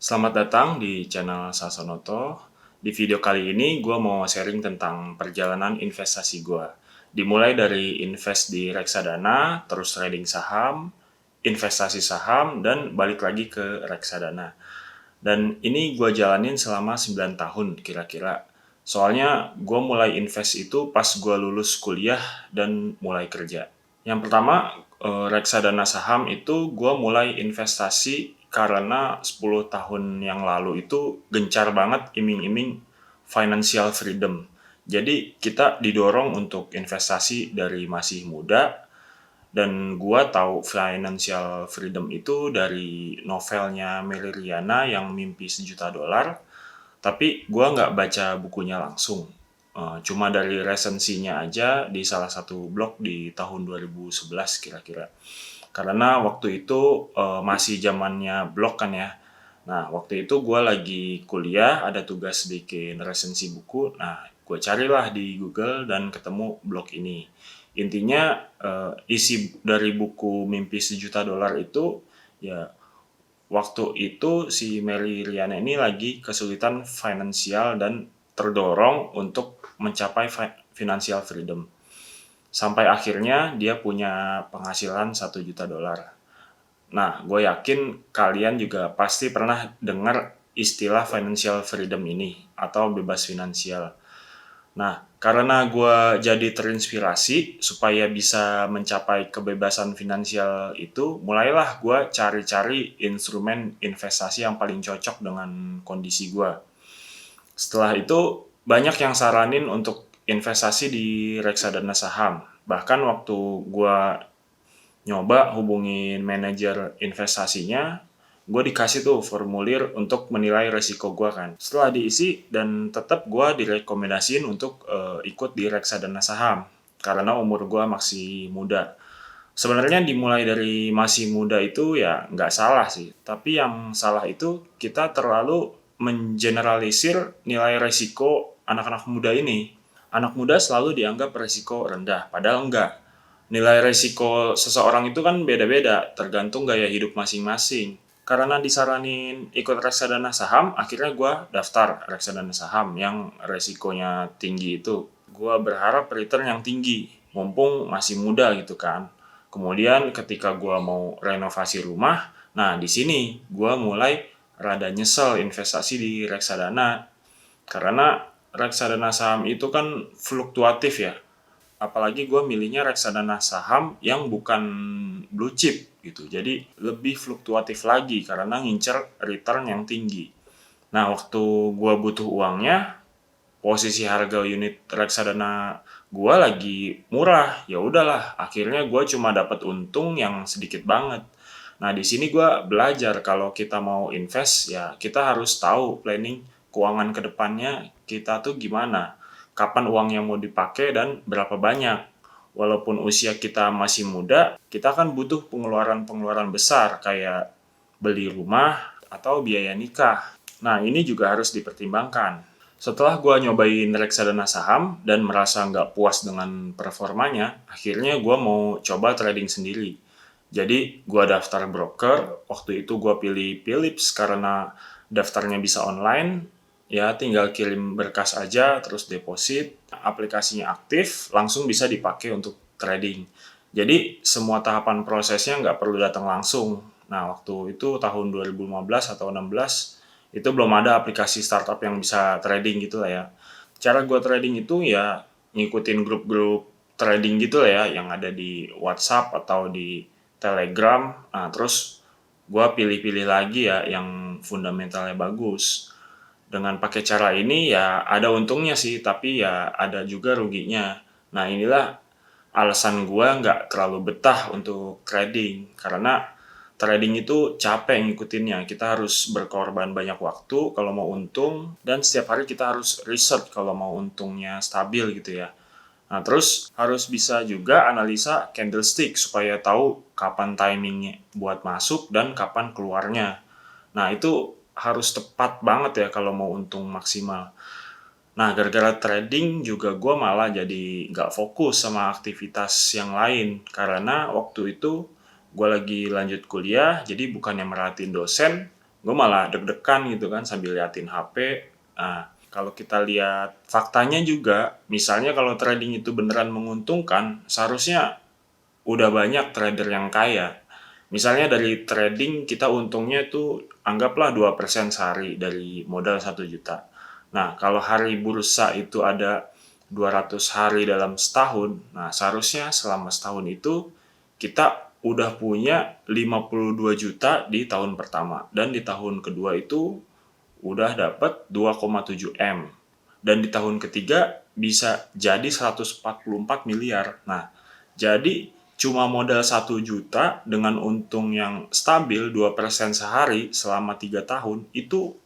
Selamat datang di channel Sasonoto. Di video kali ini gue mau sharing tentang perjalanan investasi gue. Dimulai dari invest di reksadana, terus trading saham, investasi saham, dan balik lagi ke reksadana. Dan ini gue jalanin selama 9 tahun kira-kira. Soalnya gue mulai invest itu pas gue lulus kuliah dan mulai kerja. Yang pertama, reksadana saham itu gue mulai investasi karena 10 tahun yang lalu itu gencar banget iming-iming financial freedom. Jadi kita didorong untuk investasi dari masih muda, dan gua tahu financial freedom itu dari novelnya Mary Riana yang Mimpi Sejuta Dolar, tapi gua nggak baca bukunya langsung. Cuma dari resensinya aja di salah satu blog di tahun 2011 kira-kira. Karena waktu itu masih zamannya blog kan ya. Nah, waktu itu gue lagi kuliah, ada tugas bikin resensi buku. Nah, gue carilah di Google dan ketemu blog ini. Intinya isi dari buku Mimpi Sejuta Dolar itu ya, waktu itu si Mary Riana ini lagi kesulitan finansial dan terdorong untuk mencapai financial freedom. Sampai akhirnya dia punya penghasilan 1 juta dolar. Nah, gue yakin kalian juga pasti pernah dengar istilah financial freedom ini atau bebas finansial. Nah, karena gue jadi terinspirasi supaya bisa mencapai kebebasan finansial itu, mulailah gue cari-cari instrumen investasi yang paling cocok dengan kondisi gue. Setelah itu, banyak yang saranin untuk investasi di reksadana saham. Bahkan waktu gue nyoba hubungin manajer investasinya, gue dikasih tuh formulir untuk menilai resiko gue kan. Setelah diisi dan tetap gue direkomendasiin untuk ikut di reksadana saham karena umur gue masih muda. Sebenarnya dimulai dari masih muda itu ya nggak salah sih, tapi yang salah itu kita terlalu mengeneralisir nilai resiko anak-anak muda ini. Anak muda selalu dianggap resiko rendah, padahal enggak. Nilai resiko seseorang itu kan beda-beda, tergantung gaya hidup masing-masing. Karena disaranin ikut reksadana saham, akhirnya gue daftar reksadana saham yang resikonya tinggi itu. Gue berharap return yang tinggi, mumpung masih muda gitu kan. Kemudian ketika gue mau renovasi rumah, nah di sini gue mulai rada nyesel investasi di reksadana. Karena reksadana saham itu kan fluktuatif ya, apalagi gue milihnya reksadana saham yang bukan blue chip gitu, jadi lebih fluktuatif lagi karena ngincer return yang tinggi. Nah, waktu gue butuh uangnya, posisi harga unit reksadana gue lagi murah, ya udahlah, akhirnya gue cuma dapat untung yang sedikit banget. Nah, di sini gue belajar kalau kita mau invest ya kita harus tahu planning keuangan kedepannya kita tuh gimana, kapan uangnya mau dipakai dan berapa banyak. Walaupun usia kita masih muda, kita kan butuh pengeluaran-pengeluaran besar kayak beli rumah atau biaya nikah. Nah, ini juga harus dipertimbangkan. Setelah gue nyobain reksadana saham dan merasa nggak puas dengan performanya, akhirnya gue mau coba trading sendiri. Jadi gue daftar broker, waktu itu gue pilih Philips karena daftarnya bisa online, ya tinggal kirim berkas aja terus deposit, aplikasinya aktif, langsung bisa dipakai untuk trading. Jadi semua tahapan prosesnya nggak perlu datang langsung. Nah, waktu itu tahun 2015 atau 16 itu belum ada aplikasi startup yang bisa trading gitu lah ya. Cara gue trading itu ya ngikutin grup-grup trading gitu lah ya yang ada di WhatsApp atau di Telegram. Nah, terus gue pilih-pilih lagi ya yang fundamentalnya bagus. Dengan pakai cara ini ya ada untungnya sih, tapi ya ada juga ruginya. Nah, inilah alasan gue nggak terlalu betah untuk trading, karena trading itu capek ngikutinnya. Kita harus berkorban banyak waktu kalau mau untung, dan setiap hari kita harus research kalau mau untungnya stabil gitu ya. Nah, terus harus bisa juga analisa candlestick supaya tahu kapan timingnya buat masuk dan kapan keluarnya. Nah, itu harus tepat banget ya kalau mau untung maksimal. Nah, gara-gara trading juga gue malah jadi nggak fokus sama aktivitas yang lain. Karena waktu itu gue lagi lanjut kuliah, jadi bukannya merhatiin dosen, gue malah deg-degan gitu kan sambil liatin HP. Nah, kalau kita lihat faktanya juga, misalnya kalau trading itu beneran menguntungkan, seharusnya udah banyak trader yang kaya. Misalnya dari trading kita untungnya itu anggaplah 2% sehari dari modal 1 juta. Nah, kalau hari bursa itu ada 200 hari dalam setahun, nah seharusnya selama setahun itu kita udah punya 52 juta di tahun pertama. Dan di tahun kedua itu udah dapat 2,7 M. Dan di tahun ketiga bisa jadi 144 miliar. Nah, jadi cuma modal 1 juta dengan untung yang stabil 2% sehari selama 3 tahun itu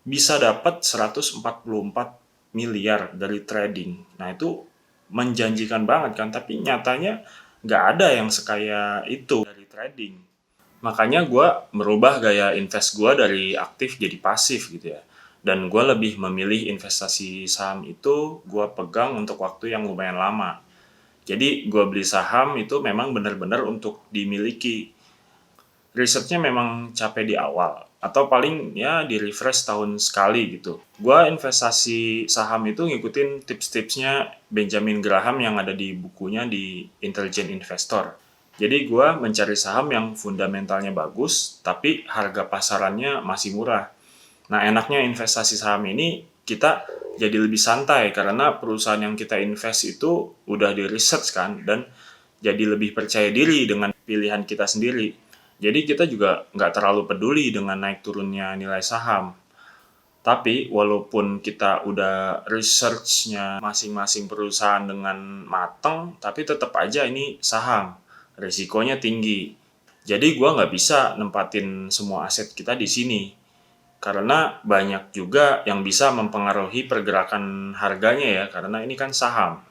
bisa dapat 144 miliar dari trading. Nah, itu menjanjikan banget kan, tapi nyatanya nggak ada yang sekaya itu dari trading. Makanya gue merubah gaya invest gue dari aktif jadi pasif gitu ya. Dan gue lebih memilih investasi saham itu gue pegang untuk waktu yang lumayan lama. Jadi gue beli saham itu memang benar-benar untuk dimiliki. Risetnya memang capek di awal atau paling ya di refresh tahun sekali gitu. Gua investasi saham itu ngikutin tips-tipsnya Benjamin Graham yang ada di bukunya di Intelligent Investor. Jadi gua mencari saham yang fundamentalnya bagus tapi harga pasarannya masih murah. Nah, enaknya investasi saham ini kita jadi lebih santai karena perusahaan yang kita invest itu udah di research kan dan jadi lebih percaya diri dengan pilihan kita sendiri. Jadi kita juga nggak terlalu peduli dengan naik turunnya nilai saham. Tapi walaupun kita udah research-nya masing-masing perusahaan dengan mateng, tapi tetap aja ini saham. Risikonya tinggi. Jadi gua nggak bisa nempatin semua aset kita di sini. Karena banyak juga yang bisa mempengaruhi pergerakan harganya ya, karena ini kan saham.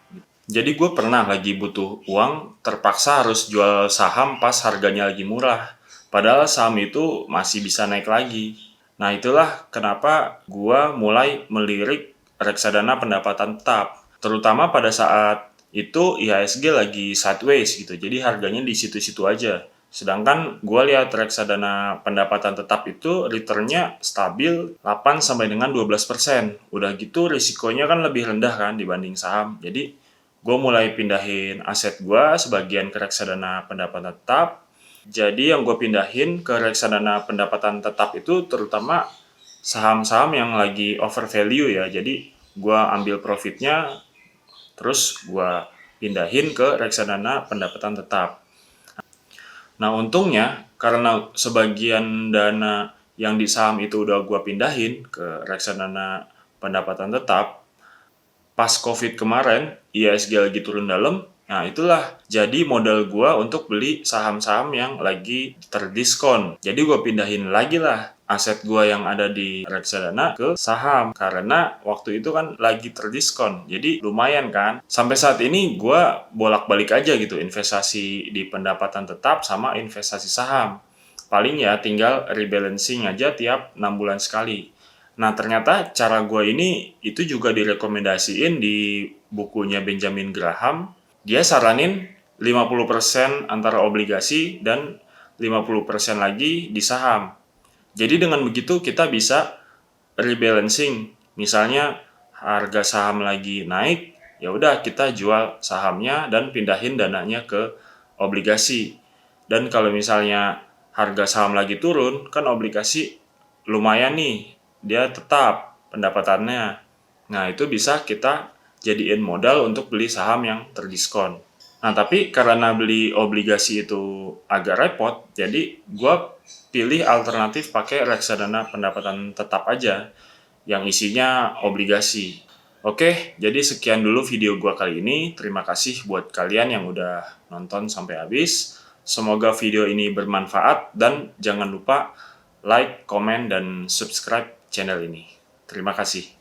Jadi gue pernah lagi butuh uang, terpaksa harus jual saham pas harganya lagi murah. Padahal saham itu masih bisa naik lagi. Nah, itulah kenapa gue mulai melirik reksadana pendapatan tetap. Terutama pada saat itu IHSG lagi sideways gitu. Jadi harganya di situ-situ aja. Sedangkan gue lihat reksadana pendapatan tetap itu returnnya stabil 8 sampai dengan 12%. Udah gitu risikonya kan lebih rendah kan dibanding saham. Jadi gue mulai pindahin aset gue sebagian ke reksadana pendapatan tetap. Jadi yang gue pindahin ke reksadana pendapatan tetap itu terutama saham-saham yang lagi over value ya. Jadi gue ambil profitnya terus gue pindahin ke reksadana pendapatan tetap. Nah, untungnya karena sebagian dana yang di saham itu udah gue pindahin ke reksadana pendapatan tetap, pas COVID kemarin, IHSG lagi turun dalam, nah itulah jadi modal gue untuk beli saham-saham yang lagi terdiskon. Jadi gue pindahin lagi lah aset gue yang ada di reksadana ke saham. Karena waktu itu kan lagi terdiskon, jadi lumayan kan. Sampai saat ini gue bolak-balik aja gitu investasi di pendapatan tetap sama investasi saham. Paling ya tinggal rebalancing aja tiap 6 bulan sekali. Nah, ternyata cara gue ini itu juga direkomendasiin di bukunya Benjamin Graham. Dia saranin 50% antara obligasi dan 50% lagi di saham. Jadi dengan begitu kita bisa rebalancing. Misalnya harga saham lagi naik, ya udah kita jual sahamnya dan pindahin dananya ke obligasi. Dan kalau misalnya harga saham lagi turun, kan obligasi lumayan nih, dia tetap pendapatannya. Nah, itu bisa kita jadiin modal untuk beli saham yang terdiskon. Nah, tapi karena beli obligasi itu agak repot, jadi gue pilih alternatif pakai reksadana pendapatan tetap aja yang isinya obligasi. Oke, jadi sekian dulu video gue kali ini. Terima kasih buat kalian yang udah nonton sampai habis. Semoga video ini bermanfaat dan jangan lupa like, komen, dan subscribe channel ini. Terima kasih.